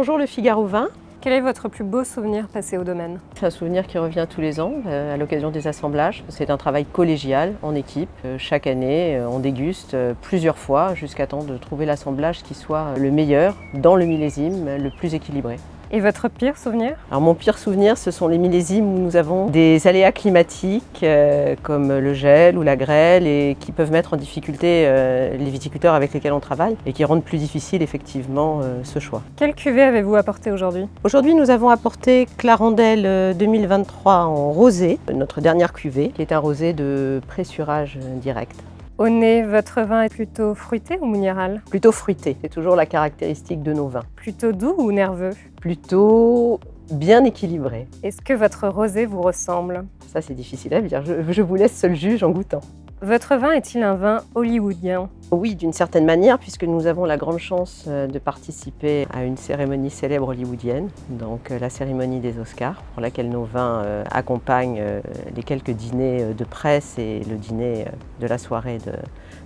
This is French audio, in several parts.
Bonjour Le Figaro Vin. Quel est votre plus beau souvenir passé au domaine? C'est un souvenir qui revient tous les ans à l'occasion des assemblages. C'est un travail collégial en équipe. Chaque année, on déguste plusieurs fois jusqu'à temps de trouver l'assemblage qui soit le meilleur dans le millésime, le plus équilibré. Et votre pire souvenir? Alors mon pire souvenir, ce sont les millésimes où nous avons des aléas climatiques comme le gel ou la grêle et qui peuvent mettre en difficulté les viticulteurs avec lesquels on travaille et qui rendent plus difficile effectivement ce choix. Quelle cuvée avez-vous apporté aujourd'hui? Aujourd'hui, nous avons apporté Clarendelle 2023 en rosé, notre dernière cuvée, qui est un rosé de pressurage direct. Au nez, votre vin est plutôt fruité ou minéral? Plutôt fruité, c'est toujours la caractéristique de nos vins. Plutôt doux ou nerveux? Plutôt bien équilibré. Est-ce que votre rosé vous ressemble? Ça, c'est difficile à dire, je vous laisse seul juge en goûtant. Votre vin est-il un vin hollywoodien? Oui, d'une certaine manière, puisque nous avons la grande chance de participer à une cérémonie célèbre hollywoodienne, donc la cérémonie des Oscars, pour laquelle nos vins accompagnent les quelques dîners de presse et le dîner de la soirée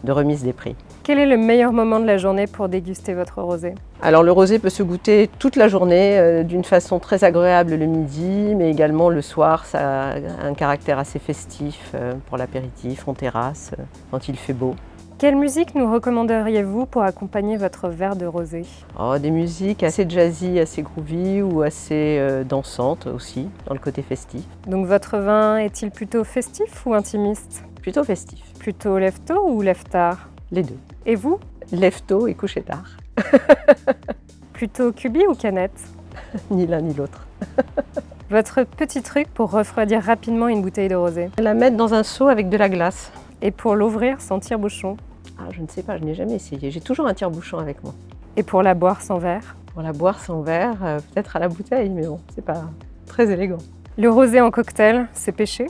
de remise des prix. Quel est le meilleur moment de la journée pour déguster votre rosé? Alors le rosé peut se goûter toute la journée d'une façon très agréable le midi, mais également le soir. Ça a un caractère assez festif pour l'apéritif, en terrasse, quand il fait beau. Quelle musique nous recommanderiez-vous pour accompagner votre verre de rosé? Des musiques assez jazzy, assez groovy ou assez dansantes aussi, dans le côté festif. Donc votre vin est-il plutôt festif ou intimiste? Plutôt festif, Plutôt lève-tôt ou lève-tard? les deux. Et vous? Lève tôt et coucher tard, Plutôt cubi ou canette? ni l'un ni l'autre. Votre petit truc pour refroidir rapidement une bouteille de rosé? La mettre dans un seau avec de la glace. Et pour l'ouvrir sans tire-bouchon? Je ne sais pas, je n'ai jamais essayé. J'ai toujours un tire-bouchon avec moi. Et pour la boire sans verre? Pour la boire sans verre, peut-être à la bouteille, mais bon, c'est pas très élégant. Le rosé en cocktail, c'est péché?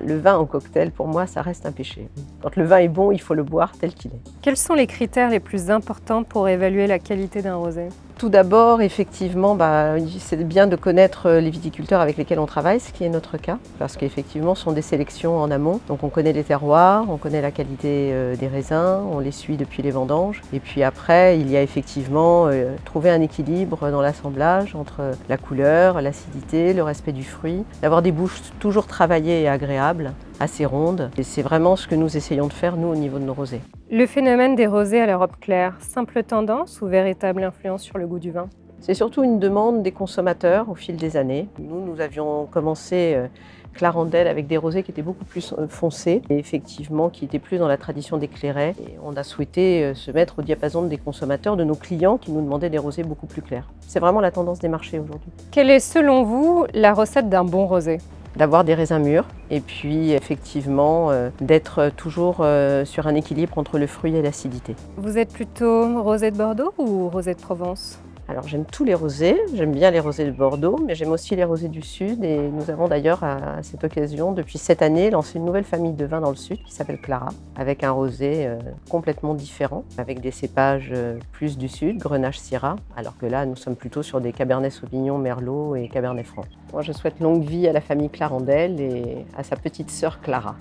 Le vin en cocktail, pour moi, ça reste un péché. Quand le vin est bon, il faut le boire tel qu'il est. Quels sont les critères les plus importants pour évaluer la qualité d'un rosé? Tout d'abord, effectivement, c'est bien de connaître les viticulteurs avec lesquels on travaille, ce qui est notre cas, parce qu'effectivement, ce sont des sélections en amont. Donc on connaît les terroirs, on connaît la qualité des raisins, on les suit depuis les vendanges. Et puis après, il y a effectivement trouver un équilibre dans l'assemblage entre la couleur, l'acidité, le respect du fruit, d'avoir des bouches toujours travaillées et agréables, assez rondes. Et c'est vraiment ce que nous essayons de faire, nous, au niveau de nos rosés. Le phénomène des rosés à la robe claire, simple tendance ou véritable influence sur le goût du vin? C'est surtout une demande des consommateurs au fil des années. Nous avions commencé Clarendelle avec des rosés qui étaient beaucoup plus foncés et effectivement qui étaient plus dans la tradition des clairets. Et on a souhaité se mettre au diapason des consommateurs, de nos clients qui nous demandaient des rosés beaucoup plus clairs. C'est vraiment la tendance des marchés aujourd'hui. Quelle est selon vous la recette d'un bon rosé? D'avoir des raisins mûrs et puis effectivement d'être toujours sur un équilibre entre le fruit et l'acidité. Vous êtes plutôt rosé de Bordeaux ou rosé de Provence? Alors j'aime tous les rosés, j'aime bien les rosés de Bordeaux, mais j'aime aussi les rosés du Sud et nous avons d'ailleurs à cette occasion, depuis cette année, lancé une nouvelle famille de vins dans le Sud qui s'appelle Clara, avec un rosé complètement différent, avec des cépages plus du Sud, Grenache Syrah, alors que là nous sommes plutôt sur des Cabernet Sauvignon, Merlot et Cabernet Franc. Moi je souhaite longue vie à la famille Clarendelle et à sa petite sœur Clara.